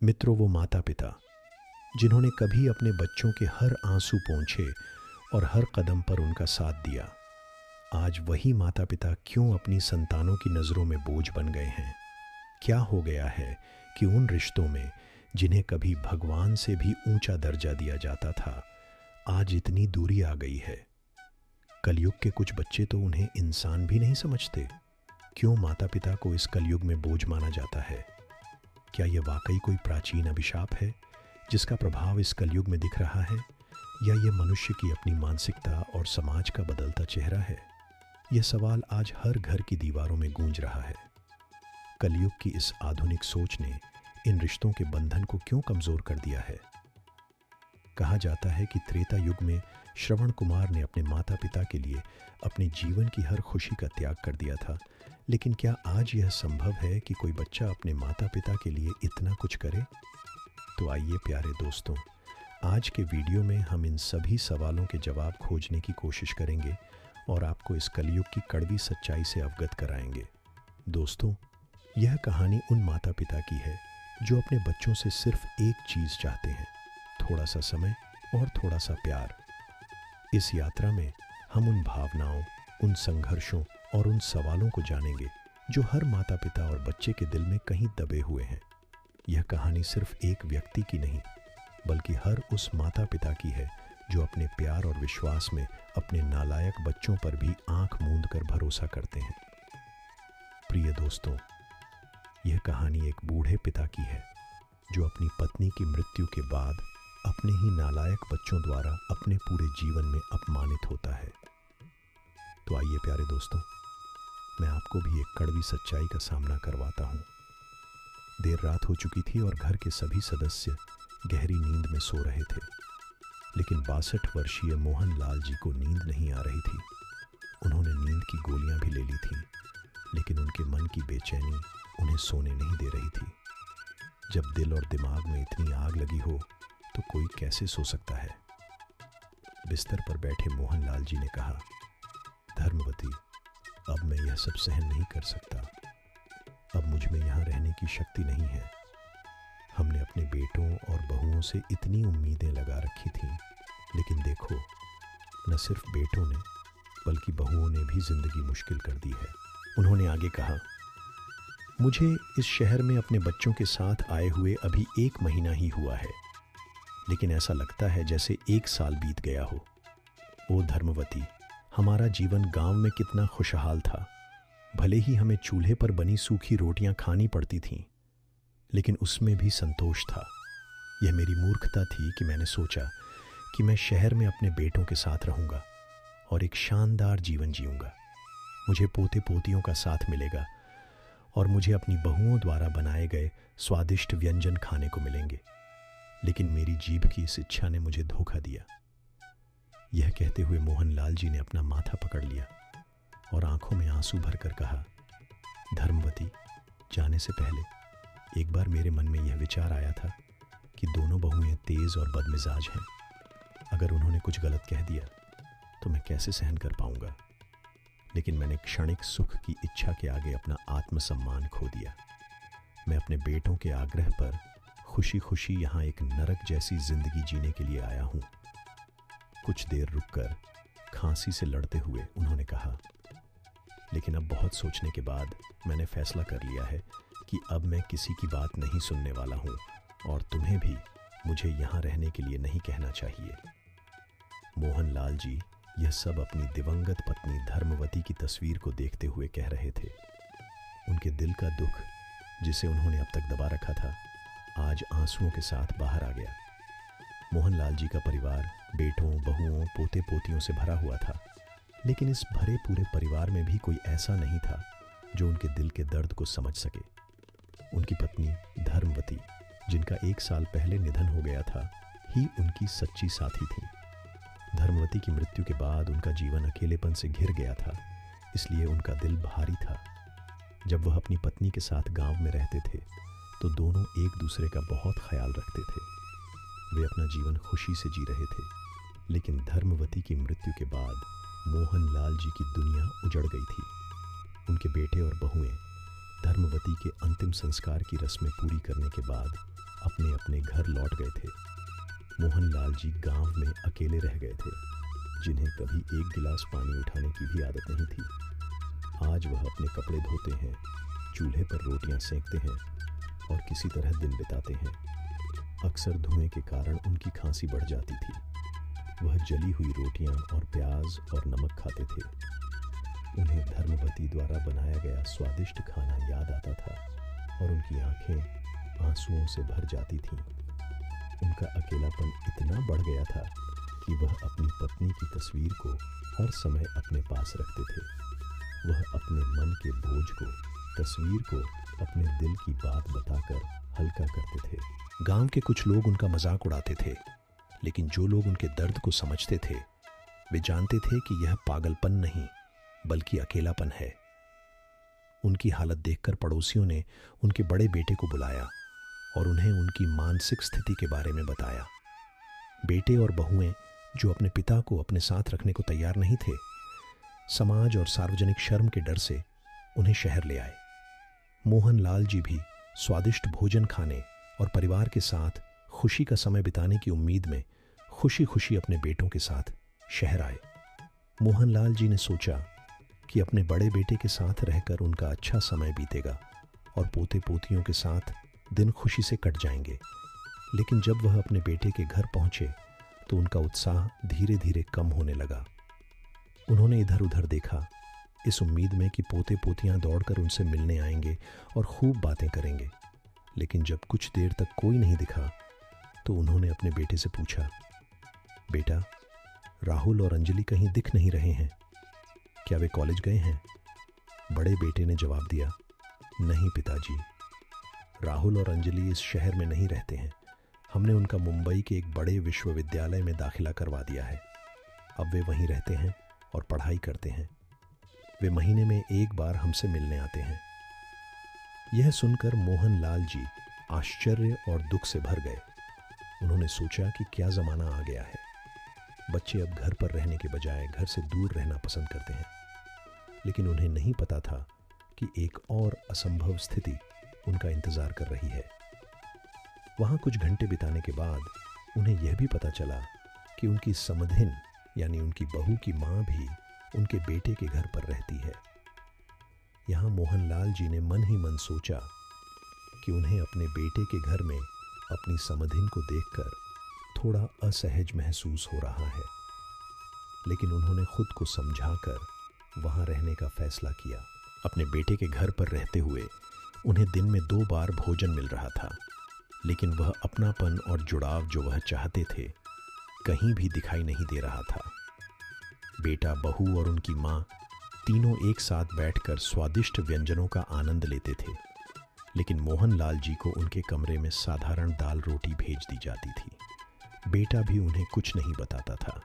मित्रों, वो माता पिता जिन्होंने कभी अपने बच्चों के हर आंसू पोंछे और हर कदम पर उनका साथ दिया, आज वही माता पिता क्यों अपनी संतानों की नज़रों में बोझ बन गए हैं? क्या हो गया है कि उन रिश्तों में जिन्हें कभी भगवान से भी ऊंचा दर्जा दिया जाता था, आज इतनी दूरी आ गई है? कलयुग के कुछ बच्चे तो उन्हें इंसान भी नहीं समझते। क्यों माता पिता को इस कलयुग में बोझ माना जाता है? क्या यह वाकई कोई प्राचीन अभिशाप है जिसका प्रभाव इस कलयुग में दिख रहा है, या यह मनुष्य की अपनी मानसिकता और समाज का बदलता चेहरा है? यह सवाल आज हर घर की दीवारों में गूंज रहा है। कलयुग की इस आधुनिक सोच ने इन रिश्तों के बंधन को क्यों कमजोर कर दिया है? कहा जाता है कि त्रेता युग में श्रवण कुमार ने अपने माता पिता के लिए अपने जीवन की हर खुशी का त्याग कर दिया था, लेकिन क्या आज यह संभव है कि कोई बच्चा अपने माता पिता के लिए इतना कुछ करे? तो आइए प्यारे दोस्तों, आज के वीडियो में हम इन सभी सवालों के जवाब खोजने की कोशिश करेंगे और आपको इस कलयुग की कड़वी सच्चाई से अवगत कराएंगे। दोस्तों, यह कहानी उन माता पिता की है जो अपने बच्चों से सिर्फ एक चीज़ चाहते हैं, थोड़ा सा समय और थोड़ा सा प्यार। इस यात्रा में हम उन भावनाओं, उन संघर्षों और उन सवालों को जानेंगे जो हर माता पिता और बच्चे के दिल में कहीं दबे हुए हैं। यह कहानी सिर्फ एक व्यक्ति की नहीं, बल्कि हर उस माता पिता की है जो अपने प्यार और विश्वास में अपने नालायक बच्चों पर भी आंख मूंद कर भरोसा करते हैं। प्रिय दोस्तों, यह कहानी एक बूढ़े पिता की है जो अपनी पत्नी की मृत्यु के बाद अपने ही नालायक बच्चों द्वारा अपने पूरे जीवन में अपमानित होता है। तो आइए प्यारे दोस्तों, मैं आपको भी एक कड़वी सच्चाई का सामना करवाता हूँ। देर रात हो चुकी थी और घर के सभी सदस्य गहरी नींद में सो रहे थे, लेकिन 62 वर्षीय मोहन लाल जी को नींद नहीं आ रही थी। उन्होंने नींद की गोलियां भी ले ली थीं, लेकिन उनके मन की बेचैनी उन्हें सोने नहीं दे रही थी। जब दिल और दिमाग में इतनी आग लगी हो तो कोई कैसे सो सकता है? बिस्तर पर बैठे मोहन लाल जी ने कहा, धर्मवती, अब मैं यह सब सहन नहीं कर सकता। अब मुझ में यहाँ रहने की शक्ति नहीं है। हमने अपने बेटों और बहुओं से इतनी उम्मीदें लगा रखी थीं, लेकिन देखो, न सिर्फ बेटों ने बल्कि बहुओं ने भी जिंदगी मुश्किल कर दी है। उन्होंने आगे कहा, मुझे इस शहर में अपने बच्चों के साथ आए हुए अभी 1 महीना ही हुआ है, लेकिन ऐसा लगता है जैसे 1 साल बीत गया हो। ओ धर्मवती, हमारा जीवन गांव में कितना खुशहाल था। भले ही हमें चूल्हे पर बनी सूखी रोटियां खानी पड़ती थीं, लेकिन उसमें भी संतोष था। यह मेरी मूर्खता थी कि मैंने सोचा कि मैं शहर में अपने बेटों के साथ रहूंगा और एक शानदार जीवन जीऊंगा। मुझे पोते पोतियों का साथ मिलेगा और मुझे अपनी बहुओं द्वारा बनाए गए स्वादिष्ट व्यंजन खाने को मिलेंगे, लेकिन मेरी जीभ की इस इच्छा ने मुझे धोखा दिया। यह कहते हुए मोहन लाल जी ने अपना माथा पकड़ लिया और आंखों में आंसू भरकर कहा, धर्मवती, जाने से पहले एक बार मेरे मन में यह विचार आया था कि दोनों बहुएं तेज और बदमिजाज हैं। अगर उन्होंने कुछ गलत कह दिया तो मैं कैसे सहन कर पाऊंगा? लेकिन मैंने क्षणिक सुख की इच्छा के आगे अपना आत्मसम्मान खो दिया। मैं अपने बेटों के आग्रह पर खुशी खुशी यहाँ एक नरक जैसी जिंदगी जीने के लिए आया हूँ। कुछ देर रुककर खांसी से लड़ते हुए उन्होंने कहा, लेकिन अब बहुत सोचने के बाद मैंने फैसला कर लिया है कि अब मैं किसी की बात नहीं सुनने वाला हूँ और तुम्हें भी मुझे यहाँ रहने के लिए नहीं कहना चाहिए। मोहन लाल जी यह सब अपनी दिवंगत पत्नी धर्मवती की तस्वीर को देखते हुए कह रहे थे। उनके दिल का दुख, जिसे उन्होंने अब तक दबा रखा था, आज आंसुओं के साथ बाहर आ गया। मोहन लाल जी का परिवार बेटों, बहुओं, पोते पोतियों से भरा हुआ था, लेकिन इस भरे पूरे परिवार में भी कोई ऐसा नहीं था जो उनके दिल के दर्द को समझ सके। उनकी पत्नी धर्मवती, जिनका 1 साल पहले निधन हो गया था, ही उनकी सच्ची साथी थी। धर्मवती की मृत्यु के बाद उनका जीवन अकेलेपन से घिर गया था, इसलिए उनका दिल भारी था। जब वह अपनी पत्नी के साथ गांव में रहते थे तो दोनों एक दूसरे का बहुत ख्याल रखते थे। वे अपना जीवन खुशी से जी रहे थे, लेकिन धर्मवती की मृत्यु के बाद मोहन लाल जी की दुनिया उजड़ गई थी। उनके बेटे और बहुएं धर्मवती के अंतिम संस्कार की रस्में पूरी करने के बाद अपने अपने घर लौट गए थे। मोहनलाल जी गांव में अकेले रह गए थे, जिन्हें कभी एक गिलास पानी उठाने की भी आदत नहीं थी। आज वह अपने कपड़े धोते हैं, चूल्हे पर रोटियां सेंकते हैं और किसी तरह दिन बिताते हैं। अक्सर धुएं के कारण उनकी खांसी बढ़ जाती थी। वह जली हुई रोटियां और प्याज और नमक खाते थे। उन्हें धर्मवती द्वारा बनाया गया स्वादिष्ट खाना याद आता था और उनकी आंखें आंसुओं से भर जाती थीं। उनका अकेलापन इतना बढ़ गया था कि वह अपनी पत्नी की तस्वीर को हर समय अपने पास रखते थे। वह अपने मन के बोझ को, तस्वीर को अपने दिल की बात बताकर हल्का करते थे। गांव के कुछ लोग उनका मजाक उड़ाते थे, लेकिन जो लोग उनके दर्द को समझते थे वे जानते थे कि यह पागलपन नहीं बल्कि अकेलापन है। उनकी हालत देखकर पड़ोसियों ने उनके बड़े बेटे को बुलाया और उन्हें उनकी मानसिक स्थिति के बारे में बताया। बेटे और बहुएं जो अपने पिता को अपने साथ रखने को तैयार नहीं थे, समाज और सार्वजनिक शर्म के डर से उन्हें शहर ले आए। मोहनलाल जी भी स्वादिष्ट भोजन खाने और परिवार के साथ खुशी का समय बिताने की उम्मीद में खुशी खुशी अपने बेटों के साथ शहर आए। मोहनलाल जी ने सोचा कि अपने बड़े बेटे के साथ रहकर उनका अच्छा समय बीतेगा और पोते पोतियों के साथ दिन खुशी से कट जाएंगे। लेकिन जब वह अपने बेटे के घर पहुंचे तो उनका उत्साह धीरे धीरे कम होने लगा। उन्होंने इधर उधर देखा, इस उम्मीद में कि पोते पोतियां दौड़कर उनसे मिलने आएंगे और खूब बातें करेंगे। लेकिन जब कुछ देर तक कोई नहीं दिखा तो उन्होंने अपने बेटे से पूछा, बेटा, राहुल और अंजलि कहीं दिख नहीं रहे हैं, क्या वे कॉलेज गए हैं? बड़े बेटे ने जवाब दिया, नहीं पिताजी, राहुल और अंजलि इस शहर में नहीं रहते हैं। हमने उनका मुंबई के एक बड़े विश्वविद्यालय में दाखिला करवा दिया है। अब वे वहीं रहते हैं और पढ़ाई करते हैं। वे महीने में एक बार हमसे मिलने आते हैं। यह सुनकर मोहनलाल जी आश्चर्य और दुख से भर गए। उन्होंने सोचा कि क्या ज़माना आ गया है। बच्चे अब घर पर रहने के बजाय घर से दूर रहना पसंद करते हैं। लेकिन उन्हें नहीं पता था कि एक और असंभव स्थिति उनका इंतज़ार कर रही है। वहाँ कुछ घंटे बिताने के बाद उन्हें यह भी पता चला कि उनकी समधिन यानी उनकी बहू की माँ भी उनके बेटे के घर पर रहती है। यहाँ मोहनलाल जी ने मन ही मन सोचा कि उन्हें अपने बेटे के घर में अपनी समधिन को देखकर थोड़ा असहज महसूस हो रहा है। लेकिन उन्होंने खुद को समझाकर वहाँ रहने का फैसला किया। अपने बेटे के घर पर रहते हुए उन्हें दिन में 2 बार भोजन मिल रहा था, लेकिन वह अपनापन और जुड़ाव जो वह चाहते थे कहीं भी दिखाई नहीं दे रहा था। बेटा, बहू और उनकी माँ तीनों एक साथ बैठकर स्वादिष्ट व्यंजनों का आनंद लेते थे, लेकिन मोहनलाल जी को उनके कमरे में साधारण दाल रोटी भेज दी जाती थी। बेटा भी उन्हें कुछ नहीं बताता था।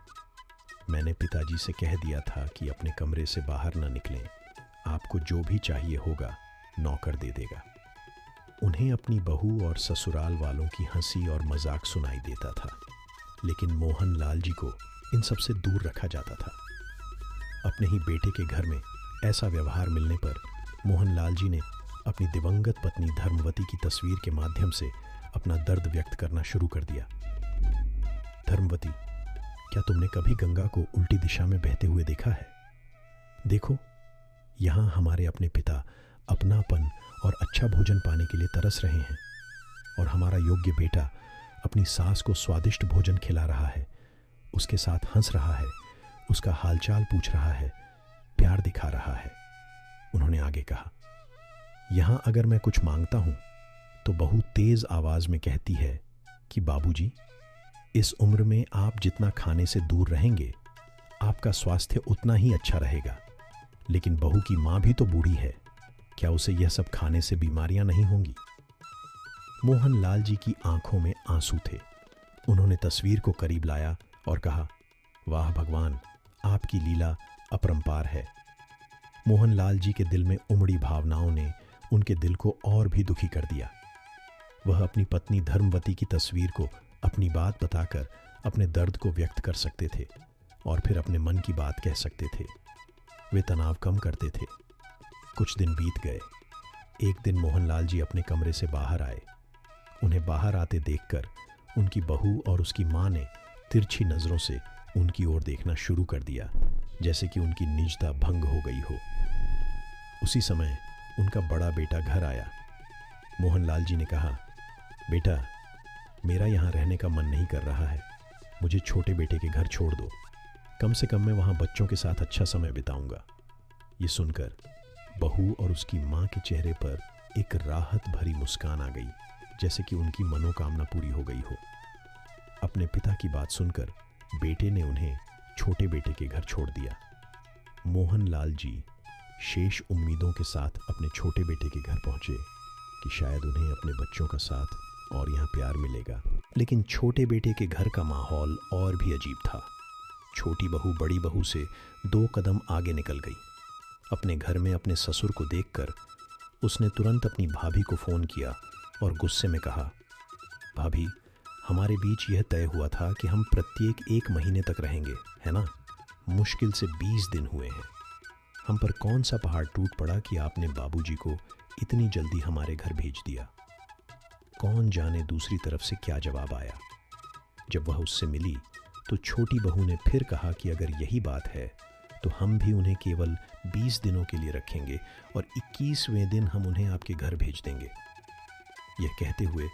मैंने पिताजी से कह दिया था कि अपने कमरे से बाहर न निकलें, आपको जो भी चाहिए होगा नौकर दे देगा। उन्हें अपनी बहू और ससुराल वालों की हंसी और मजाक सुनाई देता था, लेकिन मोहनलाल जी को इन सब से दूर रखा जाता था। अपने ही बेटे के घर में ऐसा व्यवहार मिलने पर मोहनलाल जी ने अपनी दिवंगत पत्नी धर्मवती की तस्वीर के माध्यम से अपना दर्द व्यक्त करना शुरू कर दिया। धर्मवती, क्या तुमने कभी गंगा को उल्टी दिशा में बहते हुए देखा है? देखो, यहाँ हमारे अपने पिता अपनापन और अच्छा भोजन पाने के लिए तरस रहे हैं और हमारा योग्य बेटा अपनी सास को स्वादिष्ट भोजन खिला रहा है, उसके साथ हंस रहा है, उसका हालचाल पूछ रहा है, प्यार दिखा रहा है। उन्होंने आगे कहा, यहाँ अगर मैं कुछ मांगता हूँ तो बहू तेज आवाज में कहती है कि बाबूजी, इस उम्र में आप जितना खाने से दूर रहेंगे आपका स्वास्थ्य उतना ही अच्छा रहेगा। लेकिन बहू की माँ भी तो बूढ़ी है, क्या उसे यह सब खाने से बीमारियां नहीं होंगी? मोहनलाल जी की आंखों में आंसू थे। उन्होंने तस्वीर को करीब लाया और कहा, वाह भगवान, आपकी लीला अपरंपार है। मोहनलाल जी के दिल में उमड़ी भावनाओं ने उनके दिल को और भी दुखी कर दिया। वह अपनी पत्नी धर्मवती की तस्वीर को अपनी बात बताकर अपने दर्द को व्यक्त कर सकते थे और फिर अपने मन की बात कह सकते थे। वे तनाव कम करते थे। कुछ दिन बीत गए। एक दिन मोहनलाल जी अपने कमरे से बाहर आए। उन्हें बाहर आते देखकर उनकी बहू और उसकी माँ ने तिरछी नज़रों से उनकी ओर देखना शुरू कर दिया, जैसे कि उनकी निजता भंग हो गई हो। उसी समय उनका बड़ा बेटा घर आया। मोहनलाल जी ने कहा, बेटा, मेरा यहाँ रहने का मन नहीं कर रहा है, मुझे छोटे बेटे के घर छोड़ दो, कम से कम मैं वहाँ बच्चों के साथ अच्छा समय बिताऊंगा। ये सुनकर बहू और उसकी माँ के चेहरे पर एक राहत भरी मुस्कान आ गई, जैसे कि उनकी मनोकामना पूरी हो गई हो। अपने पिता की बात सुनकर बेटे ने उन्हें छोटे बेटे के घर छोड़ दिया। मोहनलाल जी शेष उम्मीदों के साथ अपने छोटे बेटे के घर पहुंचे कि शायद उन्हें अपने बच्चों का साथ और यहाँ प्यार मिलेगा। लेकिन छोटे बेटे के घर का माहौल और भी अजीब था। छोटी बहू बड़ी बहू से 2 कदम आगे निकल गई। अपने घर में अपने ससुर को देखकर उसने तुरंत अपनी भाभी को फ़ोन किया और गुस्से में कहा, भाभी, हमारे बीच यह तय हुआ था कि हम प्रत्येक 1 महीने तक रहेंगे, है ना? मुश्किल से 20 दिन हुए हैं। हम पर कौन सा पहाड़ टूट पड़ा कि आपने बाबूजी को इतनी जल्दी हमारे घर भेज दिया? कौन जाने दूसरी तरफ से क्या जवाब आया। जब वह उससे मिली तो छोटी बहू ने फिर कहा कि अगर यही बात है तो हम भी उन्हें केवल 20 दिनों के लिए रखेंगे और 21वें दिन हम उन्हें आपके घर भेज देंगे। यह कहते हुए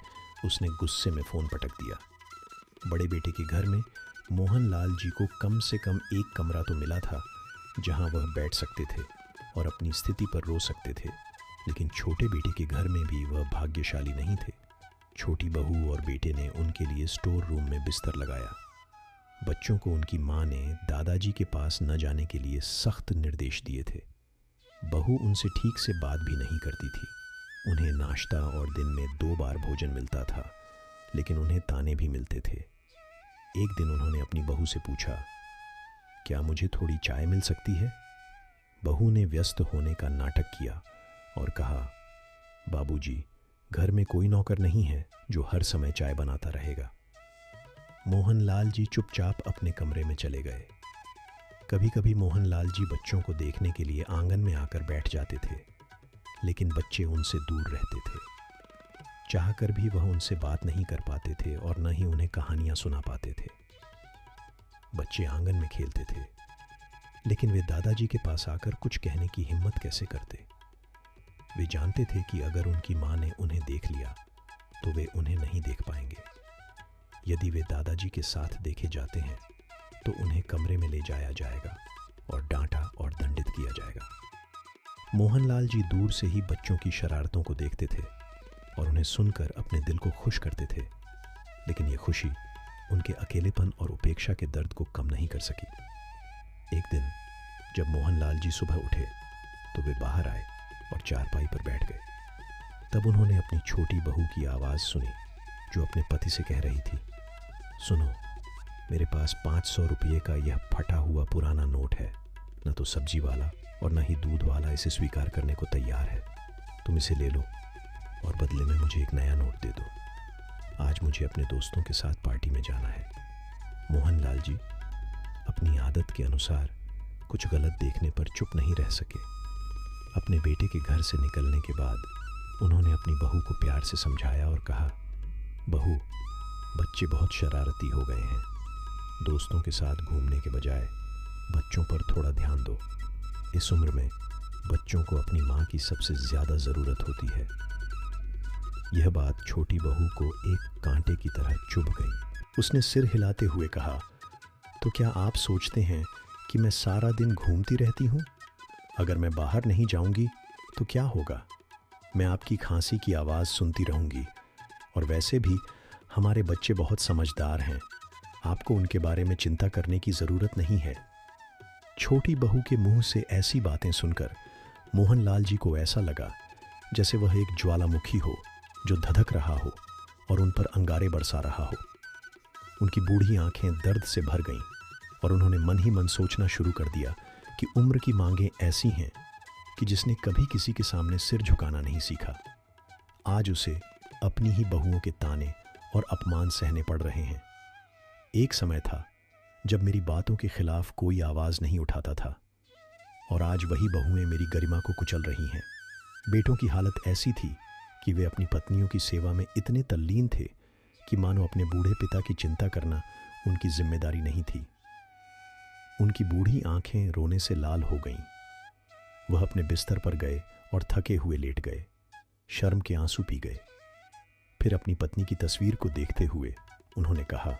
उसने गुस्से में फ़ोन पटक दिया। बड़े बेटे के घर में मोहनलाल जी को कम से कम एक कमरा तो मिला था जहां वह बैठ सकते थे और अपनी स्थिति पर रो सकते थे, लेकिन छोटे बेटे के घर में भी वह भाग्यशाली नहीं थे। छोटी बहू और बेटे ने उनके लिए स्टोर रूम में बिस्तर लगाया। बच्चों को उनकी माँ ने दादाजी के पास न जाने के लिए सख्त निर्देश दिए थे। बहू उनसे ठीक से बात भी नहीं करती थी। उन्हें नाश्ता और दिन में 2 बार भोजन मिलता था, लेकिन उन्हें ताने भी मिलते थे। एक दिन उन्होंने अपनी बहू से पूछा, क्या मुझे थोड़ी चाय मिल सकती है? बहू ने व्यस्त होने का नाटक किया और कहा, बाबूजी, घर में कोई नौकर नहीं है जो हर समय चाय बनाता रहेगा। मोहनलाल जी चुपचाप अपने कमरे में चले गए। कभी कभी मोहनलाल जी बच्चों को देखने के लिए आंगन में आकर बैठ जाते थे, लेकिन बच्चे उनसे दूर रहते थे। चाहकर भी वह उनसे बात नहीं कर पाते थे और न ही उन्हें कहानियां सुना पाते थे। बच्चे आंगन में खेलते थे, लेकिन वे दादाजी के पास आकर कुछ कहने की हिम्मत कैसे करते? वे जानते थे कि अगर उनकी माँ ने उन्हें देख लिया तो वे उन्हें नहीं देख पाएंगे। यदि वे दादाजी के साथ देखे जाते हैं तो उन्हें कमरे में ले जाया जाएगा और डांटा और दंडित किया जाएगा। मोहनलाल जी दूर से ही बच्चों की शरारतों को देखते थे और उन्हें सुनकर अपने दिल को खुश करते थे, लेकिन ये खुशी उनके अकेलेपन और उपेक्षा के दर्द को कम नहीं कर सकी। एक दिन जब मोहनलाल जी सुबह उठे तो वे बाहर आए और चारपाई पर बैठ गए। तब उन्होंने अपनी छोटी बहू की आवाज़ सुनी जो अपने पति से कह रही थी, सुनो, मेरे पास 500 रुपये का यह फटा हुआ पुराना नोट है। न तो सब्जी वाला और न ही दूध वाला इसे स्वीकार करने को तैयार है। तुम इसे ले लो और बदले में मुझे एक नया नोट दे दो। आज मुझे अपने दोस्तों के साथ पार्टी में जाना है। मोहनलाल जी अपनी आदत के अनुसार कुछ गलत देखने पर चुप नहीं रह सके। अपने बेटे के घर से निकलने के बाद उन्होंने अपनी बहू को प्यार से समझाया और कहा, बहू, बच्चे बहुत शरारती हो गए हैं। दोस्तों के साथ घूमने के बजाय बच्चों पर थोड़ा ध्यान दो। इस उम्र में बच्चों को अपनी माँ की सबसे ज़्यादा ज़रूरत होती है। यह बात छोटी बहू को एक कांटे की तरह चुभ गई। उसने सिर हिलाते हुए कहा, तो क्या आप सोचते हैं कि मैं सारा दिन घूमती रहती हूँ? अगर मैं बाहर नहीं जाऊँगी तो क्या होगा? मैं आपकी खांसी की आवाज़ सुनती रहूँगी। और वैसे भी हमारे बच्चे बहुत समझदार हैं, आपको उनके बारे में चिंता करने की ज़रूरत नहीं है। छोटी बहू के मुंह से ऐसी बातें सुनकर मोहनलाल जी को ऐसा लगा जैसे वह एक ज्वालामुखी हो जो धधक रहा हो और उन पर अंगारे बरसा रहा हो। उनकी बूढ़ी आंखें दर्द से भर गईं और उन्होंने मन ही मन सोचना शुरू कर दिया कि उम्र की मांगें ऐसी हैं कि जिसने कभी किसी के सामने सिर झुकाना नहीं सीखा, आज उसे अपनी ही बहुओं के ताने और अपमान सहने पड़ रहे हैं। एक समय था जब मेरी बातों के खिलाफ कोई आवाज़ नहीं उठाता था और आज वही बहुएं मेरी गरिमा को कुचल रही हैं। बेटों की हालत ऐसी थी कि वे अपनी पत्नियों की सेवा में इतने तल्लीन थे कि मानो अपने बूढ़े पिता की चिंता करना उनकी जिम्मेदारी नहीं थी। उनकी बूढ़ी आंखें रोने से लाल हो गईं। वह अपने बिस्तर पर गए और थके हुए लेट गए, शर्म के आंसू पी गए। फिर अपनी पत्नी की तस्वीर को देखते हुए उन्होंने कहा,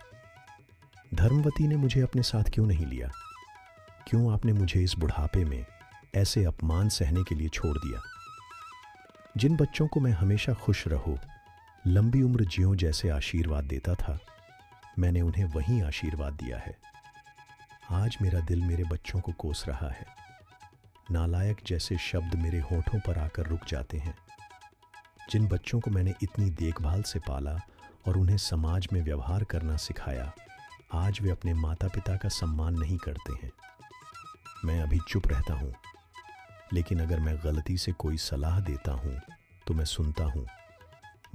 धर्मवती ने मुझे अपने साथ क्यों नहीं लिया? क्यों आपने मुझे इस बुढ़ापे में ऐसे अपमान सहने के लिए छोड़ दिया? जिन बच्चों को मैं हमेशा खुश रहो, लंबी उम्र जियो जैसे आशीर्वाद देता था, मैंने उन्हें वही आशीर्वाद दिया है। आज मेरा दिल मेरे बच्चों को कोस रहा है। नालायक जैसे शब्द मेरे होठों पर आकर रुक जाते हैं। जिन बच्चों को मैंने इतनी देखभाल से पाला और उन्हें समाज में व्यवहार करना सिखाया, आज वे अपने माता पिता का सम्मान नहीं करते हैं। मैं अभी चुप रहता हूँ, लेकिन अगर मैं गलती से कोई सलाह देता हूँ तो मैं सुनता हूँ।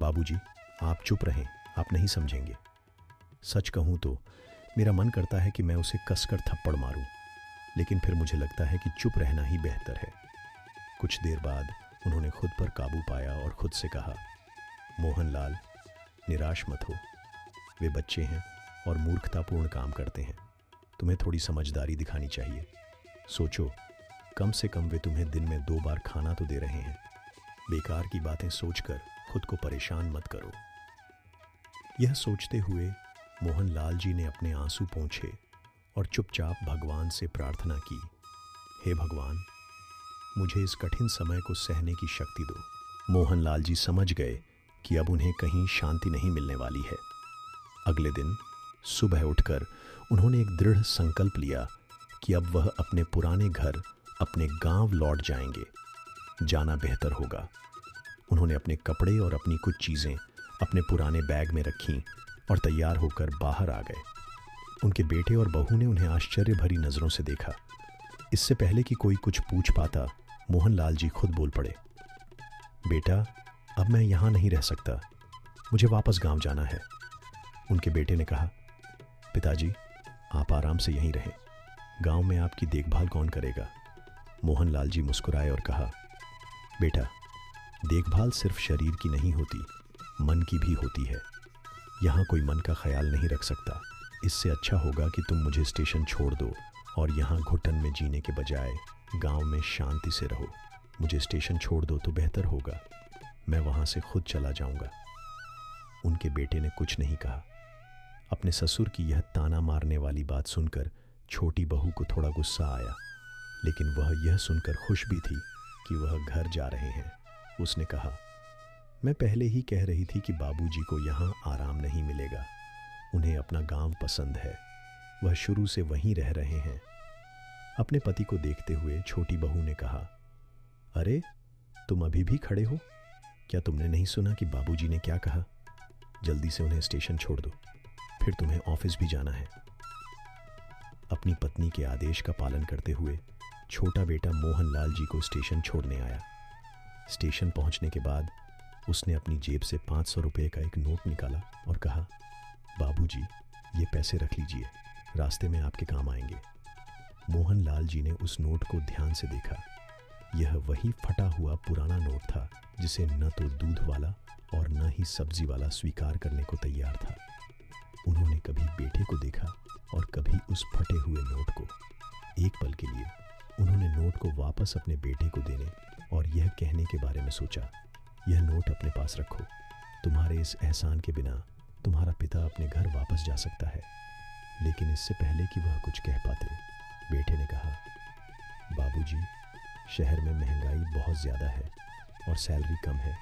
बाबूजी, आप चुप रहें, आप नहीं समझेंगे। सच कहूँ तो मेरा मन करता है कि मैं उसे कसकर थप्पड़ मारूं, लेकिन फिर मुझे लगता है कि चुप रहना ही बेहतर है। कुछ देर बाद उन्होंने खुद पर काबू पाया और खुद से कहा, मोहनलाल, निराश मत हो। वे बच्चे हैं और मूर्खतापूर्ण काम करते हैं। तुम्हें थोड़ी समझदारी दिखानी चाहिए। सोचो, कम से कम वे तुम्हें दिन में 2 बार खाना तो दे रहे हैं। बेकार की बातें सोचकर खुद को परेशान मत करो। यह सोचते हुए मोहनलाल जी ने अपने आंसू पोंछे और चुपचाप भगवान से प्रार्थना की, हे भगवान, मुझे इस कठिन समय को सहने की शक्ति दो। मोहनलाल जी समझ गए कि अब उन्हें कहीं शांति नहीं मिलने वाली है। अगले दिन सुबह उठकर उन्होंने एक दृढ़ संकल्प लिया कि अब वह अपने पुराने घर, अपने गांव लौट जाएंगे। जाना बेहतर होगा। उन्होंने अपने कपड़े और अपनी कुछ चीज़ें अपने पुराने बैग में रखीं और तैयार होकर बाहर आ गए। उनके बेटे और बहू ने उन्हें आश्चर्य भरी नज़रों से देखा। इससे पहले कि कोई कुछ पूछ पाता, मोहनलाल जी खुद बोल पड़े, बेटा, अब मैं यहाँ नहीं रह सकता, मुझे वापस गांव जाना है। उनके बेटे ने कहा, पिताजी, आप आराम से यहीं रहें, गांव में आपकी देखभाल कौन करेगा? मोहनलाल जी मुस्कुराए और कहा, बेटा, देखभाल सिर्फ शरीर की नहीं होती, मन की भी होती है। यहाँ कोई मन का ख्याल नहीं रख सकता। इससे अच्छा होगा कि तुम मुझे स्टेशन छोड़ दो और यहाँ घुटन में जीने के बजाय गांव में शांति से रहो। मुझे स्टेशन छोड़ दो तो बेहतर होगा। मैं वहाँ से खुद चला जाऊँगा। उनके बेटे ने कुछ नहीं कहा। अपने ससुर की यह ताना मारने वाली बात सुनकर छोटी बहू को थोड़ा गुस्सा आया, लेकिन वह यह सुनकर खुश भी थी कि वह घर जा रहे हैं। उसने कहा, मैं पहले ही कह रही थी कि बाबूजी को यहाँ आराम नहीं मिलेगा। उन्हें अपना गांव पसंद है, वह शुरू से वहीं रह रहे हैं। अपने पति को देखते हुए छोटी बहू ने कहा, अरे, तुम अभी भी खड़े हो? क्या तुमने नहीं सुना कि बाबूजी ने क्या कहा? जल्दी से उन्हें स्टेशन छोड़ दो, फिर तुम्हें ऑफिस भी जाना है। अपनी पत्नी के आदेश का पालन करते हुए छोटा बेटा मोहनलाल जी को स्टेशन छोड़ने आया। स्टेशन पहुंचने के बाद उसने अपनी जेब से 500 रुपये का एक नोट निकाला और कहा, बाबूजी, ये पैसे रख लीजिए, रास्ते में आपके काम आएंगे। मोहनलाल जी ने उस नोट को ध्यान से देखा। यह वही फटा हुआ पुराना नोट था जिसे न तो दूध वाला और न ही सब्जी वाला स्वीकार करने को तैयार था। उन्होंने कभी बेटे को देखा और कभी उस फटे हुए नोट को। एक पल के लिए उन्होंने नोट को वापस अपने बेटे को देने और यह कहने के बारे में सोचा, यह नोट अपने पास रखो। तुम्हारे इस एहसान के बिना तुम्हारा पिता अपने घर वापस जा सकता है। लेकिन इससे पहले कि वह कुछ कह पाते, बेटे ने कहा, बाबूजी, शहर में महंगाई बहुत ज़्यादा है और सैलरी कम है,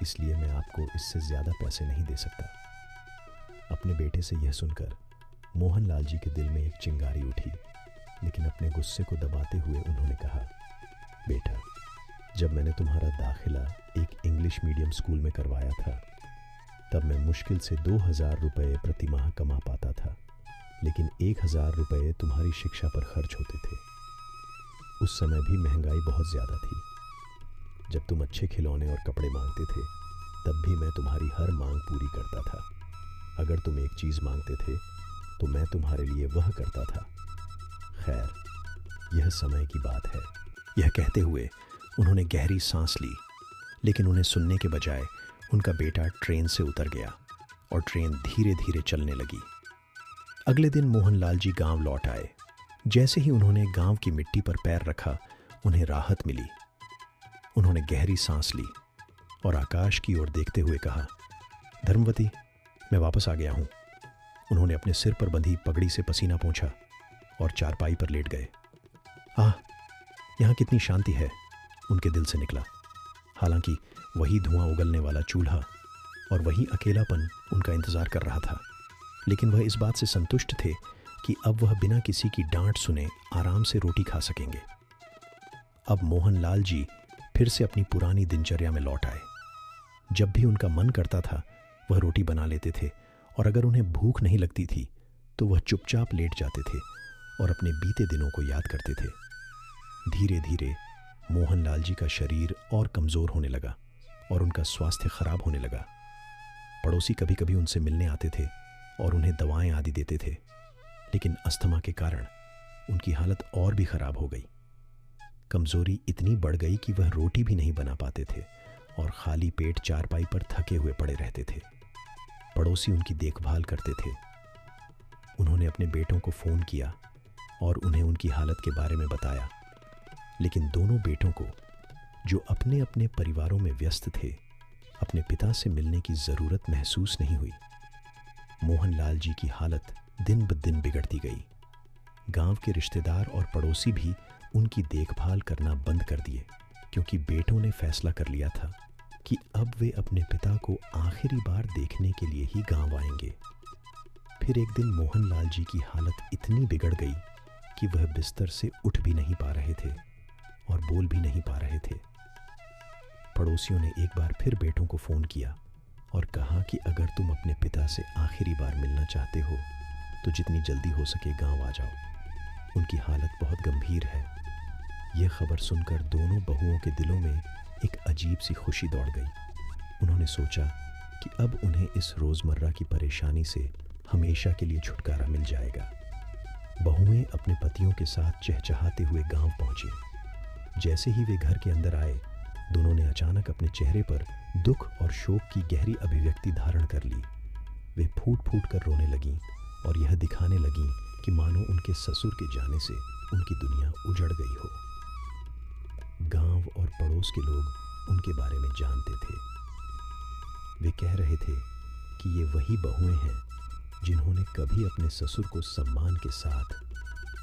इसलिए मैं आपको इससे ज़्यादा पैसे नहीं दे सकता। अपने बेटे से यह सुनकर मोहनलाल जी के दिल में एक चिंगारी उठी, लेकिन अपने गुस्से को दबाते हुए उन्होंने कहा, बेटा, जब मैंने तुम्हारा दाखिला एक इंग्लिश मीडियम स्कूल में करवाया था, तब मैं मुश्किल से 2000 रुपये प्रति माह कमा पाता था, लेकिन 1000 रुपये तुम्हारी शिक्षा पर खर्च होते थे। उस समय भी महंगाई बहुत ज़्यादा थी। जब तुम अच्छे खिलौने और कपड़े मांगते थे, तब भी मैं तुम्हारी हर मांग पूरी करता था। अगर तुम एक चीज़ मांगते थे तो मैं तुम्हारे लिए वह करता था। खैर, यह समय की बात है। यह कहते हुए उन्होंने गहरी सांस ली लेकिन उन्हें सुनने के बजाय उनका बेटा ट्रेन से उतर गया और ट्रेन धीरे धीरे चलने लगी। अगले दिन मोहनलाल जी गांव लौट आए। जैसे ही उन्होंने गांव की मिट्टी पर पैर रखा, उन्हें राहत मिली। उन्होंने गहरी सांस ली और आकाश की ओर देखते हुए कहा, धर्मवती, मैं वापस आ गया हूं। उन्होंने अपने सिर पर बंधी पगड़ी से पसीना पोंछा और चारपाई पर लेट गए। आह, यहाँ कितनी शांति है, उनके दिल से निकला। हालांकि वही धुआं उगलने वाला चूल्हा और वही अकेलापन उनका इंतजार कर रहा था, लेकिन वह इस बात से संतुष्ट थे कि अब वह बिना किसी की डांट सुने आराम से रोटी खा सकेंगे। अब मोहनलाल जी फिर से अपनी पुरानी दिनचर्या में लौट आए। जब भी उनका मन करता था, वह रोटी बना लेते थे और अगर उन्हें भूख नहीं लगती थी तो वह चुपचाप लेट जाते थे और अपने बीते दिनों को याद करते थे। धीरे धीरे मोहनलाल जी का शरीर और कमज़ोर होने लगा और उनका स्वास्थ्य खराब होने लगा। पड़ोसी कभी कभी उनसे मिलने आते थे और उन्हें दवाएं आदि देते थे, लेकिन अस्थमा के कारण उनकी हालत और भी खराब हो गई। कमज़ोरी इतनी बढ़ गई कि वह रोटी भी नहीं बना पाते थे और खाली पेट चारपाई पर थके हुए पड़े रहते थे। पड़ोसी उनकी देखभाल करते थे। उन्होंने अपने बेटों को फ़ोन किया और उन्हें उनकी हालत के बारे में बताया, लेकिन दोनों बेटों को, जो अपने अपने परिवारों में व्यस्त थे, अपने पिता से मिलने की ज़रूरत महसूस नहीं हुई। मोहनलाल जी की हालत दिन ब दिन बिगड़ती गई। गांव के रिश्तेदार और पड़ोसी भी उनकी देखभाल करना बंद कर दिए, क्योंकि बेटों ने फैसला कर लिया था कि अब वे अपने पिता को आखिरी बार देखने के लिए ही गांव आएंगे। फिर एक दिन मोहनलाल जी की हालत इतनी बिगड़ गई कि वह बिस्तर से उठ भी नहीं पा रहे थे और बोल भी नहीं पा रहे थे। पड़ोसियों ने एक बार फिर बेटों को फ़ोन किया और कहा कि अगर तुम अपने पिता से आखिरी बार मिलना चाहते हो तो जितनी जल्दी हो सके गांव आ जाओ। उनकी हालत बहुत गंभीर है। यह खबर सुनकर दोनों बहुओं के दिलों में एक अजीब सी खुशी दौड़ गई। उन्होंने सोचा कि अब उन्हें इस रोज़मर्रा की परेशानी से हमेशा के लिए छुटकारा मिल जाएगा। बहुएं अपने पतियों के साथ चहचहाते हुए गांव पहुंचे। जैसे ही वे घर के अंदर आए, दोनों ने अचानक अपने चेहरे पर दुख और शोक की गहरी अभिव्यक्ति धारण कर ली। वे फूट फूट कर रोने लगीं और यह दिखाने लगीं कि मानो उनके ससुर के जाने से उनकी दुनिया उजड़ गई हो। गांव और पड़ोस के लोग उनके बारे में जानते थे। वे कह रहे थे कि ये वही बहुएं हैं जिन्होंने कभी अपने ससुर को सम्मान के साथ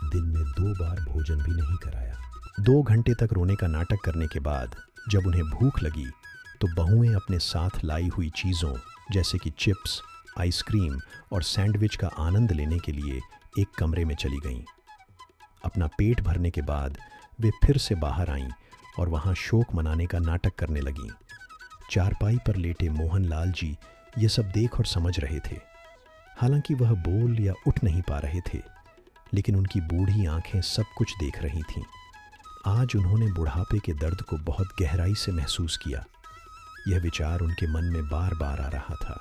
दिन में 2 बार भोजन भी नहीं कराया। 2 घंटे तक रोने का नाटक करने के बाद जब उन्हें भूख लगी तो बहुएं अपने साथ लाई हुई चीज़ों जैसे कि चिप्स, आइसक्रीम और सैंडविच का आनंद लेने के लिए एक कमरे में चली गईं। अपना पेट भरने के बाद वे फिर से बाहर आईं और वहां शोक मनाने का नाटक करने लगीं। चारपाई पर लेटे मोहनलाल जी ये सब देख और समझ रहे थे। हालांकि वह बोल या उठ नहीं पा रहे थे, लेकिन उनकी बूढ़ी आंखें सब कुछ देख रही थीं। आज उन्होंने बुढ़ापे के दर्द को बहुत गहराई से महसूस किया। यह विचार उनके मन में बार बार आ रहा था।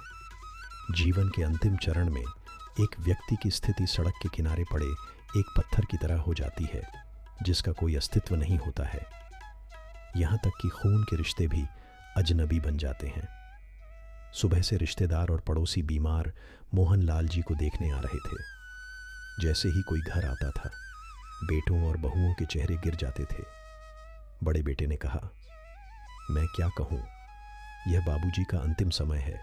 जीवन के अंतिम चरण में एक व्यक्ति की स्थिति सड़क के किनारे पड़े एक पत्थर की तरह हो जाती है, जिसका कोई अस्तित्व नहीं होता है। यहाँ तक कि खून के रिश्ते भी अजनबी बन जाते हैं। सुबह से रिश्तेदार और पड़ोसी बीमार मोहनलाल जी को देखने आ रहे थे। जैसे ही कोई घर आता था, बेटों और बहुओं के चेहरे गिर जाते थे। बड़े बेटे ने कहा, मैं क्या कहूँ, यह बाबूजी का अंतिम समय है।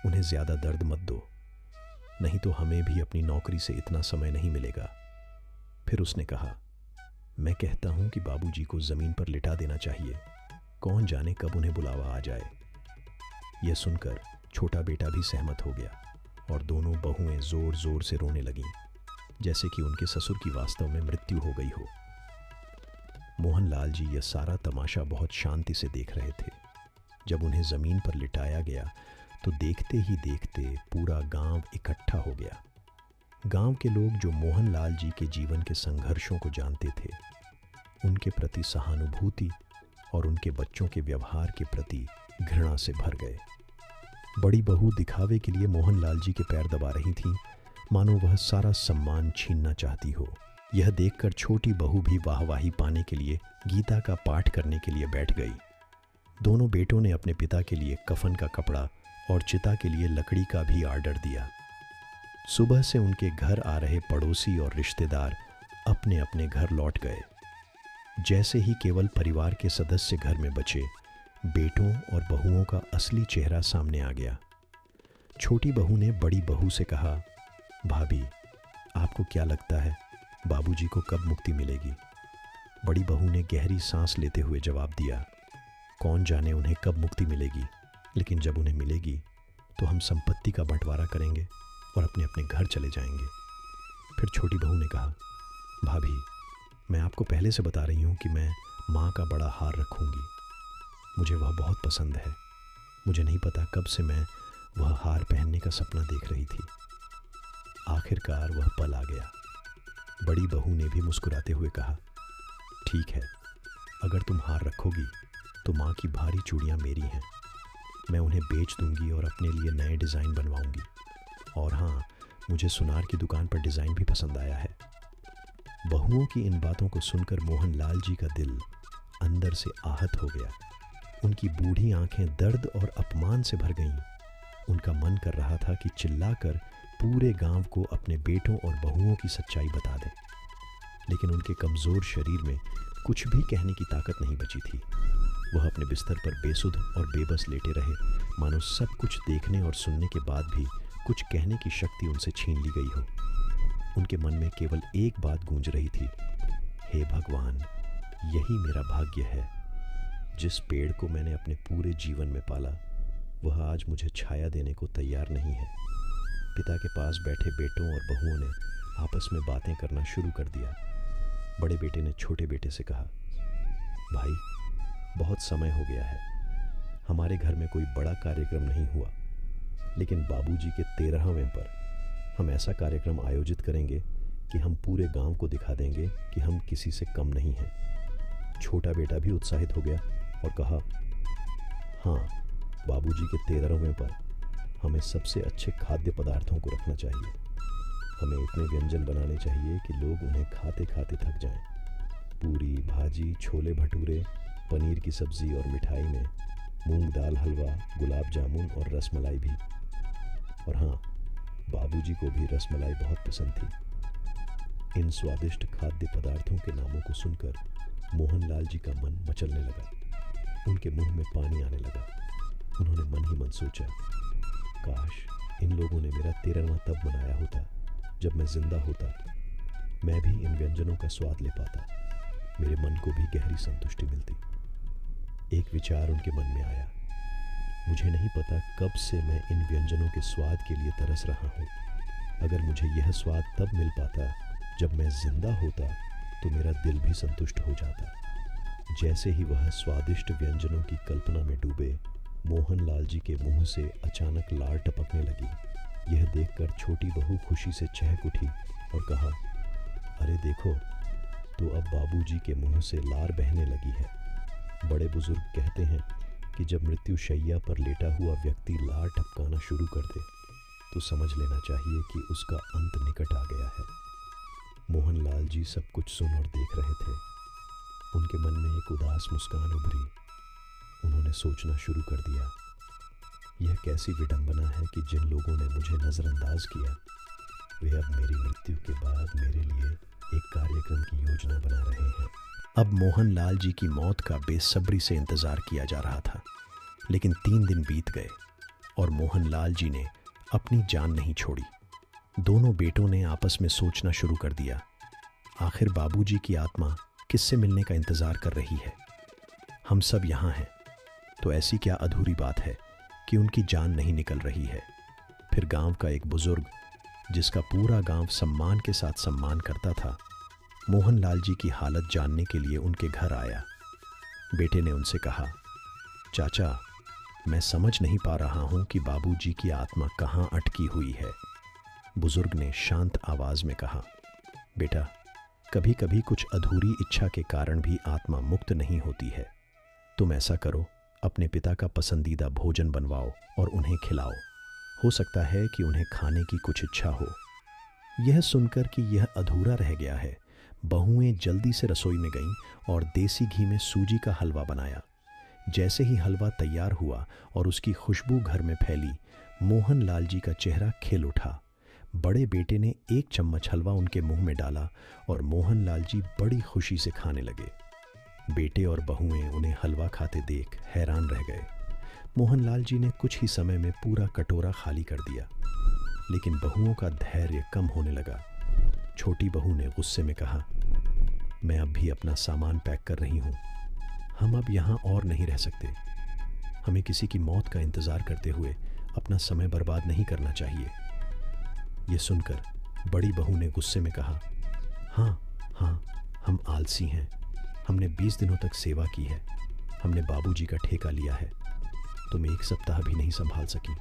उन्हें ज़्यादा दर्द मत दो, नहीं तो हमें भी अपनी नौकरी से इतना समय नहीं मिलेगा। फिर उसने कहा, मैं कहता हूँ कि बाबूजी को ज़मीन पर लिटा देना चाहिए। कौन जाने कब उन्हें बुलावा आ जाए। यह सुनकर छोटा बेटा भी सहमत हो गया और दोनों बहुएं ज़ोर ज़ोर से रोने लगीं, जैसे कि उनके ससुर की वास्तव में मृत्यु हो गई हो। मोहनलाल जी यह सारा तमाशा बहुत शांति से देख रहे थे। जब उन्हें ज़मीन पर लिटाया गया तो देखते ही देखते पूरा गांव इकट्ठा हो गया। गांव के लोग जो मोहनलाल जी के जीवन के संघर्षों को जानते थे, उनके प्रति सहानुभूति और उनके बच्चों के व्यवहार के प्रति घृणा से भर गए। बड़ी बहू दिखावे के लिए मोहनलाल जी के पैर दबा रही थीं, मानो वह सारा सम्मान छीनना चाहती हो। यह देखकर छोटी बहू भी वाहवाही पाने के लिए गीता का पाठ करने के लिए बैठ गई। दोनों बेटों ने अपने पिता के लिए कफन का कपड़ा और चिता के लिए लकड़ी का भी ऑर्डर दिया। सुबह से उनके घर आ रहे पड़ोसी और रिश्तेदार अपने अपने घर लौट गए। जैसे ही केवल परिवार के सदस्य घर में बचे, बेटों और बहुओं का असली चेहरा सामने आ गया। छोटी बहू ने बड़ी बहू से कहा, भाभी, आपको क्या लगता है बाबूजी को कब मुक्ति मिलेगी? बड़ी बहू ने गहरी सांस लेते हुए जवाब दिया, कौन जाने उन्हें कब मुक्ति मिलेगी, लेकिन जब उन्हें मिलेगी तो हम संपत्ति का बंटवारा करेंगे और अपने अपने घर चले जाएंगे। फिर छोटी बहू ने कहा, भाभी, मैं आपको पहले से बता रही हूँ कि मैं माँ का बड़ा हार रखूँगी। मुझे वह बहुत पसंद है। मुझे नहीं पता कब से मैं वह हार पहनने का सपना देख रही थी। आखिरकार वह पल आ गया। बड़ी बहू ने भी मुस्कुराते हुए कहा, ठीक है, अगर तुम हार रखोगी तो माँ की भारी चूड़ियाँ मेरी हैं। मैं उन्हें बेच दूंगी और अपने लिए नए डिज़ाइन बनवाऊंगी। और हाँ, मुझे सुनार की दुकान पर डिज़ाइन भी पसंद आया है। बहुओं की इन बातों को सुनकर मोहन लाल जी का दिल अंदर से आहत हो गया। उनकी बूढ़ी आंखें दर्द और अपमान से भर गईं। उनका मन कर रहा था कि चिल्लाकर पूरे गांव को अपने बेटों और बहुओं की सच्चाई बता दें, लेकिन उनके कमज़ोर शरीर में कुछ भी कहने की ताकत नहीं बची थी। वह अपने बिस्तर पर बेसुध और बेबस लेटे रहे, मानो सब कुछ देखने और सुनने के बाद भी कुछ कहने की शक्ति उनसे छीन ली गई हो। उनके मन में केवल एक बात गूंज रही थी, हे भगवान, यही मेरा भाग्य है। जिस पेड़ को मैंने अपने पूरे जीवन में पाला, वह आज मुझे छाया देने को तैयार नहीं है। पिता के पास बैठे बेटों और बहुओं ने आपस में बातें करना शुरू कर दिया। बड़े बेटे ने छोटे बेटे से कहा, भाई, बहुत समय हो गया है। हमारे घर में कोई बड़ा कार्यक्रम नहीं हुआ, लेकिन बाबूजी के 13वें पर हम ऐसा कार्यक्रम आयोजित करेंगे कि हम पूरे गांव को दिखा देंगे कि हम किसी से कम नहीं हैं। छोटा बेटा भी उत्साहित हो गया और कहा, हाँ, बाबूजी के 13वें पर हमें सबसे अच्छे खाद्य पदार्थों को रखना चाहिए। हमें इतने व्यंजन बनाने चाहिए कि लोग उन्हें खाते खाते थक जाएं। पूरी, भाजी, छोले भटूरे, पनीर की सब्जी और मिठाई में मूंग दाल हलवा, गुलाब जामुन और रसमलाई भी। और हाँ, बाबूजी को भी रसमलाई बहुत पसंद थी। इन स्वादिष्ट खाद्य पदार्थों के नामों को सुनकर मोहनलाल जी का मन मचलने लगा। उनके मुंह में पानी आने लगा। उन्होंने मन ही मन सोचा, काश इन लोगों ने मेरा 13वां तब मनाया होता जब मैं जिंदा होता। मैं भी इन व्यंजनों का स्वाद ले पाता। मेरे मन को भी गहरी संतुष्टि मिलती। एक विचार उनके मन में आया, मुझे नहीं पता कब से मैं इन व्यंजनों के स्वाद के लिए तरस रहा हूँ। अगर मुझे यह स्वाद तब मिल पाता जब मैं जिंदा होता तो मेरा दिल भी संतुष्ट हो जाता। जैसे ही वह स्वादिष्ट व्यंजनों की कल्पना में डूबे, मोहनलाल जी के मुंह से अचानक लार टपकने लगी। यह देखकर छोटी बहू खुशी से चहक उठी और कहा, अरे देखो, तो अब बाबूजी के मुंह से लार बहने लगी है। बड़े बुजुर्ग कहते हैं कि जब मृत्यु शैया पर लेटा हुआ व्यक्ति लार टपकाना शुरू कर दे तो समझ लेना चाहिए कि उसका अंत निकट आ गया है। मोहनलाल जी सब कुछ सुन और देख रहे थे। उनके मन में एक उदास मुस्कान उभरी। उन्होंने सोचना शुरू कर दिया, यह कैसी विडंबना है कि जिन लोगों ने मुझे नज़रअंदाज किया, वे अब मेरी मृत्यु के बाद मेरे लिए एक कार्यक्रम की योजना बना रहे हैं। अब मोहनलाल जी की मौत का बेसब्री से इंतज़ार किया जा रहा था, लेकिन 3 दिन बीत गए और मोहनलाल जी ने अपनी जान नहीं छोड़ी। दोनों बेटों ने आपस में सोचना शुरू कर दिया, आखिर बाबूजी की आत्मा किससे मिलने का इंतज़ार कर रही है? हम सब यहाँ हैं, तो ऐसी क्या अधूरी बात है कि उनकी जान नहीं निकल रही है? फिर गांव का एक बुजुर्ग, जिसका पूरा गांव सम्मान के साथ सम्मान करता था, मोहनलाल जी की हालत जानने के लिए उनके घर आया। बेटे ने उनसे कहा, चाचा, मैं समझ नहीं पा रहा हूँ कि बाबूजी की आत्मा कहाँ अटकी हुई है। बुजुर्ग ने शांत आवाज में कहा, बेटा, कभी कभी कुछ अधूरी इच्छा के कारण भी आत्मा मुक्त नहीं होती है। तुम ऐसा करो, अपने पिता का पसंदीदा भोजन बनवाओ और उन्हें खिलाओ। हो सकता है कि उन्हें खाने की कुछ इच्छा हो। यह सुनकर कि यह अधूरा रह गया है, बहुएं जल्दी से रसोई में गईं और देसी घी में सूजी का हलवा बनाया। जैसे ही हलवा तैयार हुआ और उसकी खुशबू घर में फैली, मोहन लाल जी का चेहरा खिल उठा। बड़े बेटे ने एक चम्मच हलवा उनके मुंह में डाला और मोहन लाल जी बड़ी खुशी से खाने लगे। बेटे और बहुएं उन्हें हलवा खाते देख हैरान रह गए। मोहन लाल जी ने कुछ ही समय में पूरा कटोरा खाली कर दिया, लेकिन बहुओं का धैर्य कम होने लगा। छोटी बहू ने गुस्से में कहा, मैं अब भी अपना सामान पैक कर रही हूँ। हम अब यहाँ और नहीं रह सकते। हमें किसी की मौत का इंतज़ार करते हुए अपना समय बर्बाद नहीं करना चाहिए। ये सुनकर बड़ी बहू ने गुस्से में कहा, हाँ हाँ, हम आलसी हैं। हमने 20 दिनों तक सेवा की है। हमने बाबूजी का ठेका लिया है। तुम एक सप्ताह भी नहीं संभाल सकी।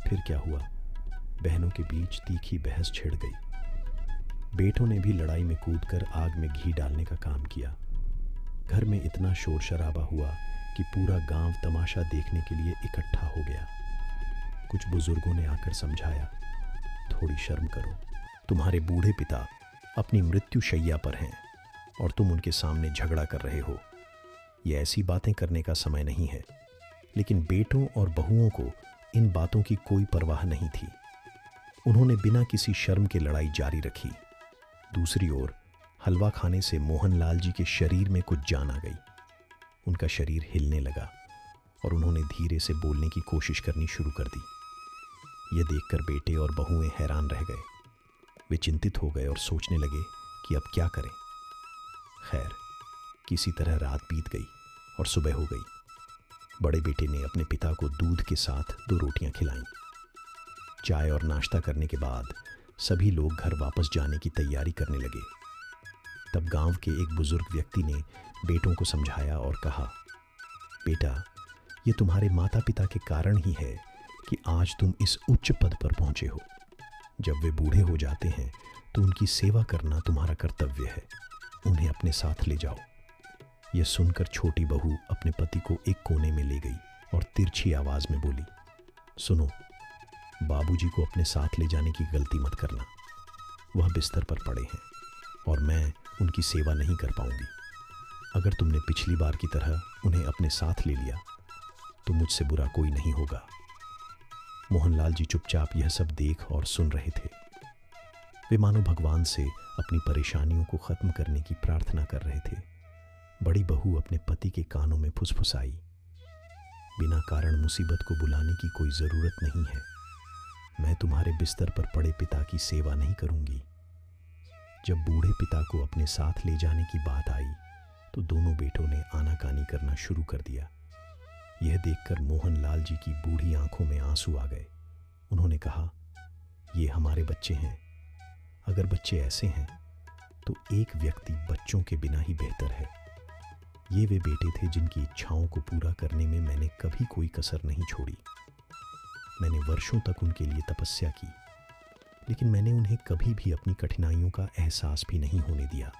फिर क्या हुआ? बहनों के बीच तीखी बहस छिड़ गई। बेटों ने भी लड़ाई में कूदकर आग में घी डालने का काम किया। घर में इतना शोर शराबा हुआ कि पूरा गांव तमाशा देखने के लिए इकट्ठा हो गया। कुछ बुजुर्गों ने आकर समझाया, थोड़ी शर्म करो। तुम्हारे बूढ़े पिता अपनी मृत्यु शैया पर हैं और तुम उनके सामने झगड़ा कर रहे हो। ये ऐसी बातें करने का समय नहीं है। लेकिन बेटों और बहुओं को इन बातों की कोई परवाह नहीं थी। उन्होंने बिना किसी शर्म के लड़ाई जारी रखी। दूसरी ओर हलवा खाने से मोहन लाल जी के शरीर में कुछ जान आ गई। उनका शरीर हिलने लगा और उन्होंने धीरे से बोलने की कोशिश करनी शुरू कर दी। यह देखकर बेटे और बहुएं हैरान रह गए। वे चिंतित हो गए और सोचने लगे कि अब क्या करें। खैर, किसी तरह रात बीत गई और सुबह हो गई। बड़े बेटे ने अपने पिता को दूध के साथ 2 रोटियां खिलाईं। चाय और नाश्ता करने के बाद सभी लोग घर वापस जाने की तैयारी करने लगे। तब गांव के एक बुजुर्ग व्यक्ति ने बेटों को समझाया और कहा, बेटा, ये तुम्हारे माता पिता के कारण ही है कि आज तुम इस उच्च पद पर पहुंचे हो। जब वे बूढ़े हो जाते हैं तो उनकी सेवा करना तुम्हारा कर्तव्य है। उन्हें अपने साथ ले जाओ। यह सुनकर छोटी बहू अपने पति को एक कोने में ले गई और तिरछी आवाज में बोली, सुनो, बाबूजी को अपने साथ ले जाने की गलती मत करना। वह बिस्तर पर पड़े हैं और मैं उनकी सेवा नहीं कर पाऊंगी। अगर तुमने पिछली बार की तरह उन्हें अपने साथ ले लिया तो मुझसे बुरा कोई नहीं होगा। मोहनलाल जी चुपचाप यह सब देख और सुन रहे थे। वे मानो भगवान से अपनी परेशानियों को खत्म करने की प्रार्थना कर रहे थे। बड़ी बहू अपने पति के कानों में फुसफुसाई, बिना कारण मुसीबत को बुलाने की कोई ज़रूरत नहीं है। मैं तुम्हारे बिस्तर पर पड़े पिता की सेवा नहीं करूंगी। जब बूढ़े पिता को अपने साथ ले जाने की बात आई तो दोनों बेटों ने आनाकानी करना शुरू कर दिया। यह देखकर मोहनलाल जी की बूढ़ी आंखों में आंसू आ गए। उन्होंने कहा, ये हमारे बच्चे हैं। अगर बच्चे ऐसे हैं तो एक व्यक्ति बच्चों के बिना ही बेहतर है। ये वे बेटे थे जिनकी इच्छाओं को पूरा करने में मैंने कभी कोई कसर नहीं छोड़ी। मैंने वर्षों तक उनके लिए तपस्या की, लेकिन मैंने उन्हें कभी भी अपनी कठिनाइयों का एहसास भी नहीं होने दिया।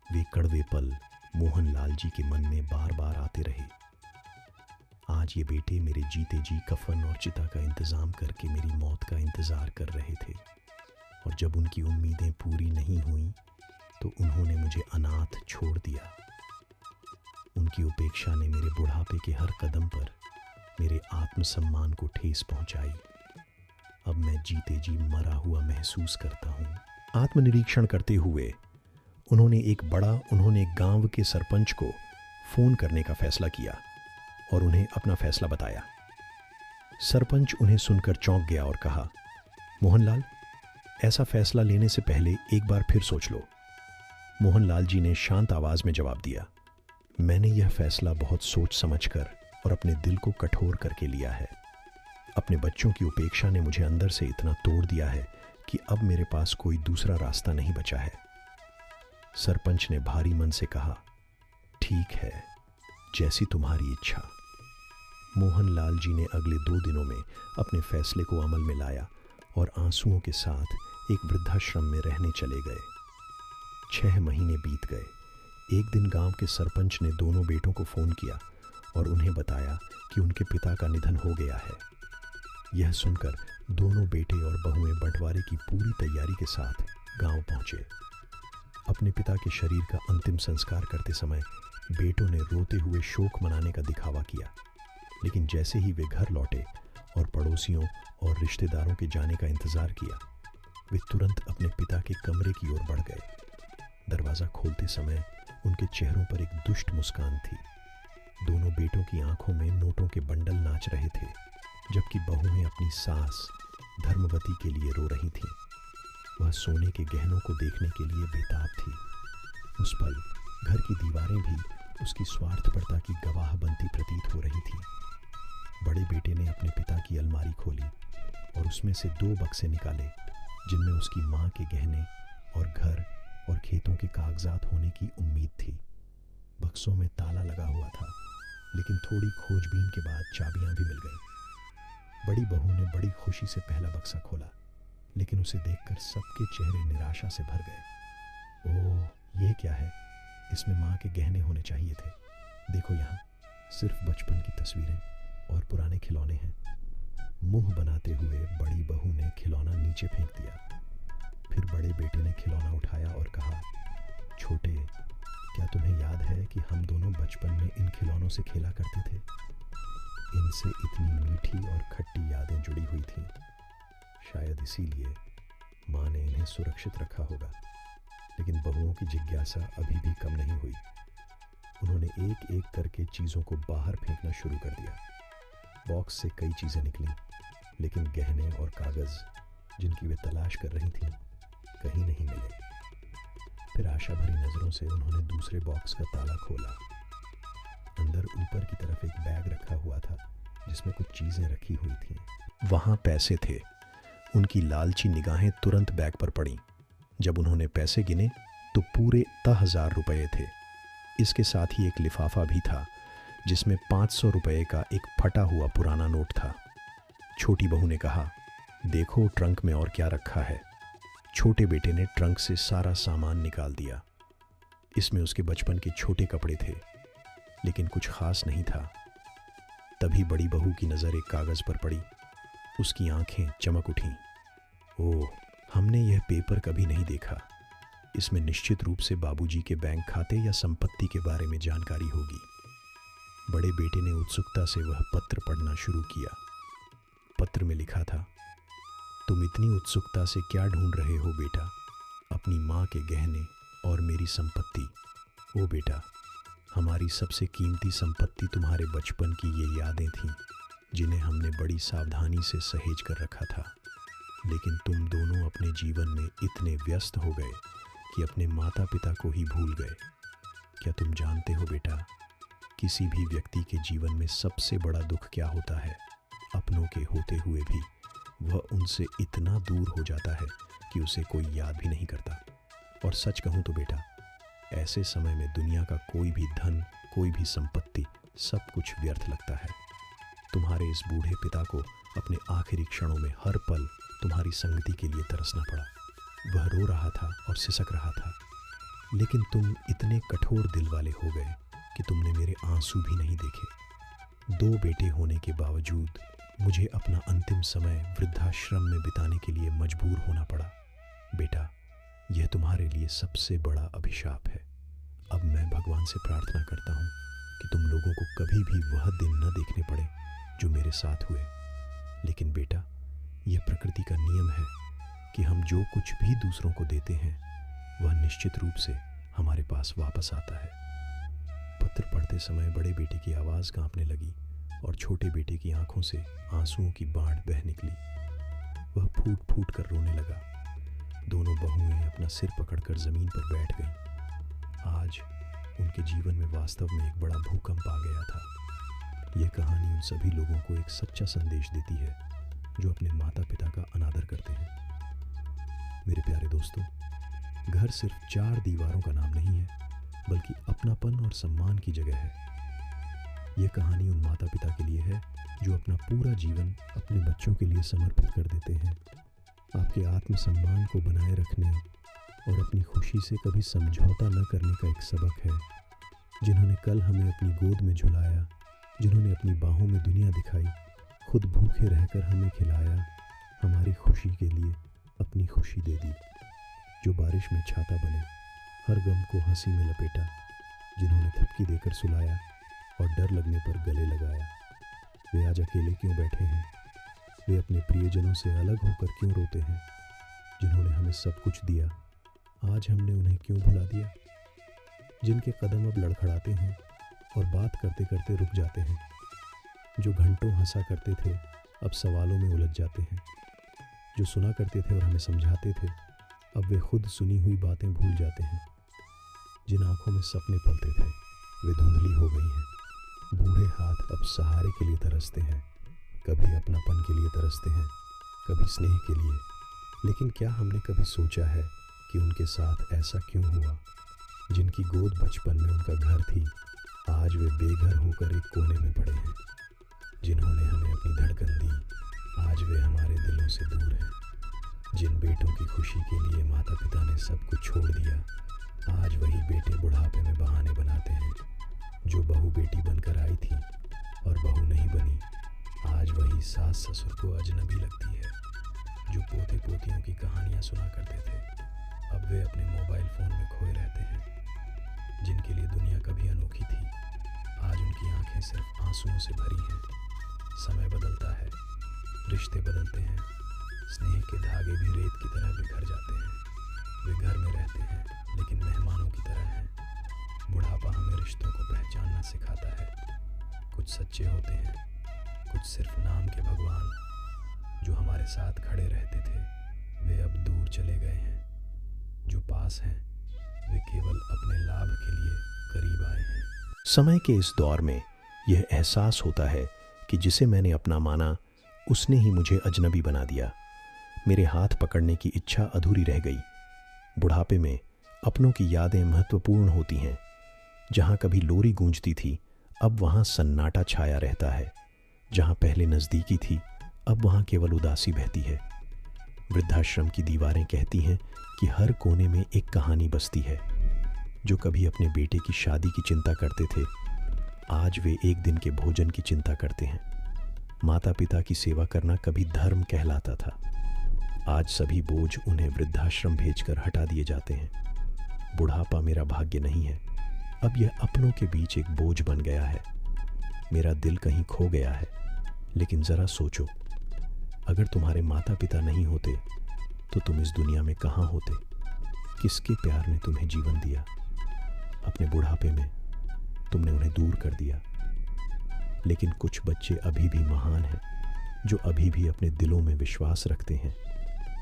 वे कड़वे पल मोहनलाल जी के मन में बार बार आते रहे। आज ये बेटे मेरे जीते जी कफन और चिता का इंतज़ाम करके मेरी मौत का इंतज़ार कर रहे थे, और जब उनकी उम्मीदें पूरी नहीं हुईं तो उन्होंने मुझे अनाथ छोड़ दिया। उनकी उपेक्षा ने मेरे बुढ़ापे के हर कदम पर मेरे आत्मसम्मान को ठेस पहुंचाई। अब मैं जीते जी मरा हुआ महसूस करता हूँ। आत्मनिरीक्षण करते हुए उन्होंने गांव के सरपंच को फ़ोन करने का फैसला किया और उन्हें अपना फैसला बताया। सरपंच उन्हें सुनकर चौंक गया और कहा, मोहनलाल, ऐसा फैसला लेने से पहले एक बार फिर सोच लो। मोहनलाल जी ने शांत आवाज में जवाब दिया, मैंने यह फैसला बहुत सोच समझकर और अपने दिल को कठोर करके लिया है। अपने बच्चों की उपेक्षा ने मुझे अंदर से इतना तोड़ दिया है कि अब मेरे पास कोई दूसरा रास्ता नहीं बचा है। सरपंच ने भारी मन से कहा, ठीक है, जैसी तुम्हारी इच्छा। मोहनलाल जी ने अगले 2 दिनों में अपने फैसले को अमल में लाया और आंसुओं के साथ एक वृद्धाश्रम में रहने चले गए। 6 महीने बीत गए। एक दिन गांव के सरपंच ने दोनों बेटों को फ़ोन किया और उन्हें बताया कि उनके पिता का निधन हो गया है। यह सुनकर दोनों बेटे और बहुएं बंटवारे की पूरी तैयारी के साथ गांव पहुंचे। अपने पिता के शरीर का अंतिम संस्कार करते समय बेटों ने रोते हुए शोक मनाने का दिखावा किया, लेकिन जैसे ही वे घर लौटे और पड़ोसियों और रिश्तेदारों के जाने का इंतजार किया, वे तुरंत अपने पिता के कमरे की ओर बढ़ गए। दरवाज़ा खोलते समय उनके चेहरों पर एक दुष्ट मुस्कान थी। दोनों बेटों की आंखों में नोटों के बंडल नाच रहे थे, जबकि बहुएं अपनी सास धर्मवती के लिए रो रही थीं। वह सोने के गहनों को देखने के लिए बेताब थी। उस पल घर की दीवारें भी उसकी स्वार्थपरता की गवाह बनती प्रतीत हो रही थीं। बड़े बेटे ने अपने पिता की अलमारी खोली और उसमें से 2 बक्से निकाले, जिनमें उसकी माँ के गहने और घर और खेतों के कागजात होने की उम्मीद थी। बक्सों में ताला लगा हुआ था, लेकिन थोड़ी खोजबीन के बाद चाबियां भी मिल गईं। बड़ी बहू ने बड़ी खुशी से पहला बक्सा खोला, लेकिन उसे देखकर सबके चेहरे निराशा से भर गए। ओह, ये क्या है? इसमें माँ के गहने होने चाहिए थे। देखो यहाँ, सिर्फ बचपन की तस्वीरें और पुराने खिलौने हैं। मुंह बनाते हुए बड़ी बहू ने खिलौना नीचे फेंक दिया। फिर बड़े बेटे ने खिलौना उठाया और कहा, छोटे, क्या तुम्हें याद है कि हम दोनों बचपन में इन खिलौनों से खेला करते थे? इनसे इतनी मीठी और खट्टी यादें जुड़ी हुई थीं। शायद इसीलिए माँ ने इन्हें सुरक्षित रखा होगा। लेकिन बहुओं की जिज्ञासा अभी भी कम नहीं हुई। उन्होंने एक एक करके चीज़ों को बाहर फेंकना शुरू कर दिया। बॉक्स से कई चीज़ें निकलीं, लेकिन गहने और कागज़ जिनकी वे तलाश कर रही थीं, कहीं नहीं मिले। फिर आशा भरी नज़रों से उन्होंने दूसरे बॉक्स का ताला खोला। अंदर ऊपर की तरफ एक बैग रखा हुआ था, जिसमें कुछ चीज़ें रखी हुई थीं। वहाँ पैसे थे। उनकी लालची निगाहें तुरंत बैग पर पड़ीं। जब उन्होंने पैसे गिने तो पूरे 10,000 रुपये थे। इसके साथ ही एक लिफाफा भी था, जिसमें 500 रुपये का एक फटा हुआ पुराना नोट था। छोटी बहू ने कहा, देखो ट्रंक में और क्या रखा है। छोटे बेटे ने ट्रंक से सारा सामान निकाल दिया। इसमें उसके बचपन के छोटे कपड़े थे, लेकिन कुछ खास नहीं था। तभी बड़ी बहू की नज़र एक कागज़ पर पड़ी। उसकी आंखें चमक उठीं। ओह, हमने यह पेपर कभी नहीं देखा। इसमें निश्चित रूप से बाबूजी के बैंक खाते या संपत्ति के बारे में जानकारी होगी। बड़े बेटे ने उत्सुकता से वह पत्र पढ़ना शुरू किया। पत्र में लिखा था, तुम इतनी उत्सुकता से क्या ढूंढ रहे हो बेटा? अपनी माँ के गहने और मेरी संपत्ति। ओ बेटा, हमारी सबसे कीमती संपत्ति तुम्हारे बचपन की ये यादें थीं, जिन्हें हमने बड़ी सावधानी से सहेज कर रखा था। लेकिन तुम दोनों अपने जीवन में इतने व्यस्त हो गए कि अपने माता पिता को ही भूल गए। क्या तुम जानते हो बेटा, किसी भी व्यक्ति के जीवन में सबसे बड़ा दुख क्या होता है? अपनों के होते हुए भी वह उनसे इतना दूर हो जाता है कि उसे कोई याद भी नहीं करता। और सच कहूँ तो बेटा, ऐसे समय में दुनिया का कोई भी धन, कोई भी संपत्ति, सब कुछ व्यर्थ लगता है। तुम्हारे इस बूढ़े पिता को अपने आखिरी क्षणों में हर पल तुम्हारी संगति के लिए तरसना पड़ा। वह रो रहा था और सिसक रहा था, लेकिन तुम इतने कठोर दिल वाले हो गए कि तुमने मेरे आंसू भी नहीं देखे। 2 बेटे होने के बावजूद मुझे अपना अंतिम समय वृद्धाश्रम में बिताने के लिए मजबूर होना पड़ा। बेटा, यह तुम्हारे लिए सबसे बड़ा अभिशाप है। अब मैं भगवान से प्रार्थना करता हूँ कि तुम लोगों को कभी भी वह दिन न देखने पड़े जो मेरे साथ हुए। लेकिन बेटा, यह प्रकृति का नियम है कि हम जो कुछ भी दूसरों को देते हैं, वह निश्चित रूप से हमारे पास वापस आता है। पत्र पढ़ते समय बड़े बेटे की आवाज़ कांपने लगी और छोटे बेटे की आंखों से आंसुओं की बाढ़ बह निकली। वह फूट फूट कर रोने लगा। दोनों बहुएं अपना सिर पकड़कर ज़मीन पर बैठ गईं। आज उनके जीवन में वास्तव में एक बड़ा भूकंप आ गया था। यह कहानी उन सभी लोगों को एक सच्चा संदेश देती है जो अपने माता पिता का अनादर करते हैं। मेरे प्यारे दोस्तों, घर सिर्फ 4 दीवारों का नाम नहीं है, बल्कि अपनापन और सम्मान की जगह है। यह कहानी उन माता पिता के लिए है जो अपना पूरा जीवन अपने बच्चों के लिए समर्पित कर देते हैं। आपके आत्मसम्मान को बनाए रखने और अपनी खुशी से कभी समझौता न करने का एक सबक है। जिन्होंने कल हमें अपनी गोद में झुलाया, जिन्होंने अपनी बाहों में दुनिया दिखाई, खुद भूखे रहकर हमें खिलाया, हमारी खुशी के लिए अपनी खुशी दे दी। जो बारिश में छाता बने, हर गम को हंसी में लपेटा, जिन्होंने थपकी देकर सुलाया और डर लगने पर गले लगाया। वे आज अकेले क्यों बैठे हैं? वे अपने प्रियजनों से अलग होकर क्यों रोते हैं? जिन्होंने हमें सब कुछ दिया, आज हमने उन्हें क्यों भुला दिया? जिनके कदम अब लड़खड़ाते हैं और बात करते करते रुक जाते हैं, जो घंटों हंसा करते थे अब सवालों में उलझ जाते हैं, जो सुना करते थे और हमें समझाते थे अब वे खुद सुनी हुई बातें भूल जाते हैं। जिन आंखों में सपने पलते थे वे धुंधली हो गई हैं। बूढ़े हाथ अब सहारे के लिए तरसते हैं, कभी अपनापन के लिए तरसते हैं, कभी स्नेह के लिए। लेकिन क्या हमने कभी सोचा है कि उनके साथ ऐसा क्यों हुआ? जिनकी गोद बचपन में उनका घर थी, आज वे बेघर होकर एक कोने में पड़े हैं। जिन्होंने हमें अपनी धड़कन दी, आज वे हमारे दिलों से दूर हैं। जिन बेटों की खुशी के लिए माता पिता ने सब कुछ छोड़ दिया, आज वही बेटे बुढ़ापे में बहाने बनाते हैं। जो बहू बेटी बनकर आई थी और बहू नहीं बनी, आज वही सास ससुर को अजनबी लगती है। जो पोते पोतियों की कहानियाँ सुना करते थे, अब वे अपने मोबाइल फ़ोन में खोए रहते हैं। जिनके लिए दुनिया कभी अनोखी थी, आज उनकी आंखें सिर्फ आंसुओं से भरी हैं। समय बदलता है, रिश्ते बदलते हैं, स्नेह के धागे भी रेत की तरह बिखर जाते हैं। वे घर में रहते हैं लेकिन मेहमानों की तरह हैं। बुढ़ापा हमें रिश्तों को पहचानना सिखाता है। कुछ सच्चे होते हैं, कुछ सिर्फ नाम के भगवान। जो हमारे साथ खड़े रहते थे वे अब दूर चले गए हैं। जो पास हैं वे केवल अपने लाभ के लिए करीब आए हैं। समय के इस दौर में यह एहसास होता है कि जिसे मैंने अपना माना उसने ही मुझे अजनबी बना दिया। मेरे हाथ पकड़ने की इच्छा अधूरी रह गई। बुढ़ापे में अपनों की यादें महत्वपूर्ण होती हैं। जहाँ कभी लोरी गूंजती थी, अब वहाँ सन्नाटा छाया रहता है। जहाँ पहले नज़दीकी थी, अब वहाँ केवल उदासी बहती है। वृद्धाश्रम की दीवारें कहती हैं कि हर कोने में एक कहानी बसती है। जो कभी अपने बेटे की शादी की चिंता करते थे, आज वे एक दिन के भोजन की चिंता करते हैं। माता पिता की सेवा करना कभी धर्म कहलाता था, आज सभी बोझ उन्हें वृद्धाश्रम भेजकर हटा दिए जाते हैं। बुढ़ापा मेरा भाग्य नहीं है, अब यह अपनों के बीच एक बोझ बन गया है। मेरा दिल कहीं खो गया है। लेकिन ज़रा सोचो, अगर तुम्हारे माता पिता नहीं होते तो तुम इस दुनिया में कहाँ होते? किसके प्यार ने तुम्हें जीवन दिया? अपने बुढ़ापे में तुमने उन्हें दूर कर दिया। लेकिन कुछ बच्चे अभी भी महान हैं, जो अभी भी अपने दिलों में विश्वास रखते हैं,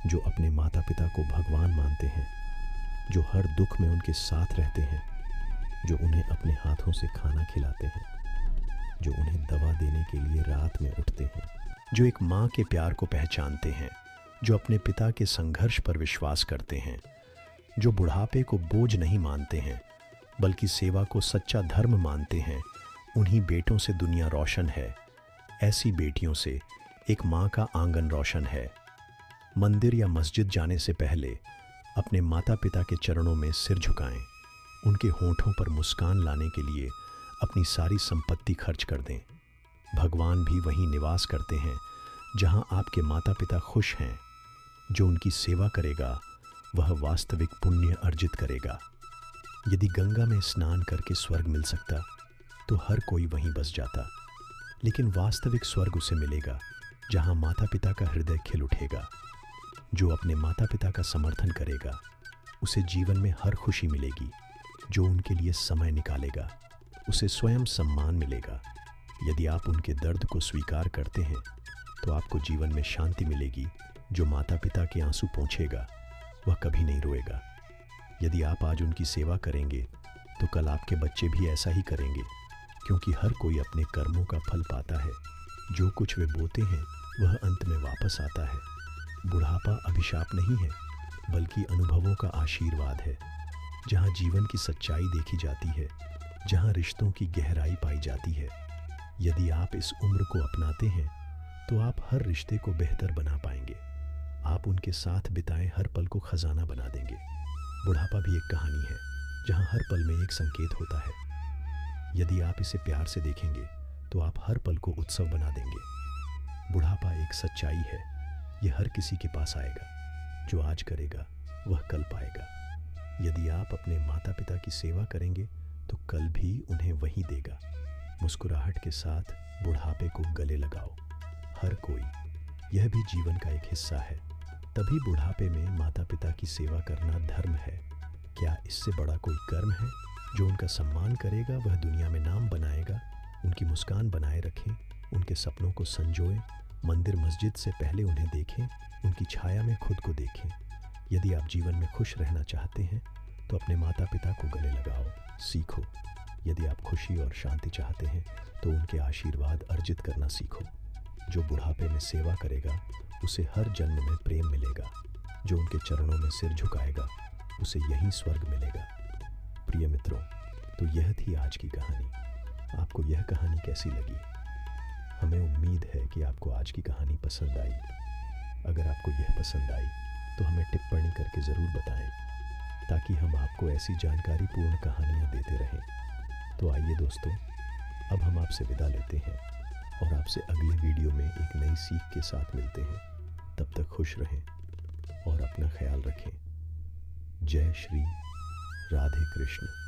जो अपने माता पिता को भगवान मानते हैं, जो हर दुख में उनके साथ रहते हैं, जो उन्हें अपने हाथों से खाना खिलाते हैं, जो उन्हें दवा देने के लिए रात में उठते हैं, जो एक माँ के प्यार को पहचानते हैं, जो अपने पिता के संघर्ष पर विश्वास करते हैं, जो बुढ़ापे को बोझ नहीं मानते हैं बल्कि सेवा को सच्चा धर्म मानते हैं। उन्हीं बेटों से दुनिया रोशन है। ऐसी बेटियों से एक माँ का आंगन रोशन है। मंदिर या मस्जिद जाने से पहले अपने माता पिता के चरणों में सिर झुकाएं। उनके होंठों पर मुस्कान लाने के लिए अपनी सारी संपत्ति खर्च कर दें। भगवान भी वहीं निवास करते हैं जहां आपके माता पिता खुश हैं। जो उनकी सेवा करेगा वह वास्तविक पुण्य अर्जित करेगा। यदि गंगा में स्नान करके स्वर्ग मिल सकता तो हर कोई वहीं बस जाता। लेकिन वास्तविक स्वर्ग उसे मिलेगा जहां माता पिता का हृदय खिल उठेगा। जो अपने माता पिता का समर्थन करेगा उसे जीवन में हर खुशी मिलेगी। जो उनके लिए समय निकालेगा उसे स्वयं सम्मान मिलेगा। यदि आप उनके दर्द को स्वीकार करते हैं तो आपको जीवन में शांति मिलेगी। जो माता पिता के आंसू पोंछेगा वह कभी नहीं रोएगा। यदि आप आज उनकी सेवा करेंगे तो कल आपके बच्चे भी ऐसा ही करेंगे, क्योंकि हर कोई अपने कर्मों का फल पाता है। जो कुछ वे बोते हैं वह अंत में वापस आता है। बुढ़ापा अभिशाप नहीं है बल्कि अनुभवों का आशीर्वाद है। जहाँ जीवन की सच्चाई देखी जाती है, जहाँ रिश्तों की गहराई पाई जाती है। यदि आप इस उम्र को अपनाते हैं तो आप हर रिश्ते को बेहतर बना पाएंगे। आप उनके साथ बिताएं हर पल को खजाना बना देंगे। बुढ़ापा भी एक कहानी है जहाँ हर पल में एक संकेत होता है। यदि आप इसे प्यार से देखेंगे तो आप हर पल को उत्सव बना देंगे। बुढ़ापा एक सच्चाई है, यह हर किसी के पास आएगा। जो आज करेगा वह कल पाएगा। यदि आप अपने माता पिता की सेवा करेंगे तो कल भी उन्हें वही देगा। मुस्कुराहट के साथ बुढ़ापे को गले लगाओ। हर कोई, यह भी जीवन का एक हिस्सा है। तभी बुढ़ापे में माता पिता की सेवा करना धर्म है। क्या इससे बड़ा कोई कर्म है? जो उनका सम्मान करेगा वह दुनिया में नाम बनाएगा। उनकी मुस्कान बनाए रखें, उनके सपनों को संजोएं, मंदिर मस्जिद से पहले उन्हें देखें, उनकी छाया में खुद को देखें। यदि आप जीवन में खुश रहना चाहते हैं तो अपने माता पिता को गले लगाओ, सीखो। यदि आप खुशी और शांति चाहते हैं तो उनके आशीर्वाद अर्जित करना सीखो। जो बुढ़ापे में सेवा करेगा उसे हर जन्म में प्रेम मिलेगा। जो उनके चरणों में सिर झुकाएगा उसे यही स्वर्ग मिलेगा। प्रिय मित्रों, तो यह थी आज की कहानी। आपको यह कहानी कैसी लगी? हमें उम्मीद है कि आपको आज की कहानी पसंद आई। अगर आपको यह पसंद आई तो हमें टिप्पणी करके ज़रूर बताएं, ताकि हम आपको ऐसी जानकारीपूर्ण कहानियाँ देते रहें। तो आइए दोस्तों, अब हम आपसे विदा लेते हैं और आपसे अगले वीडियो में एक नई सीख के साथ मिलते हैं। तब तक खुश रहें और अपना ख्याल रखें। जय श्री राधे कृष्ण।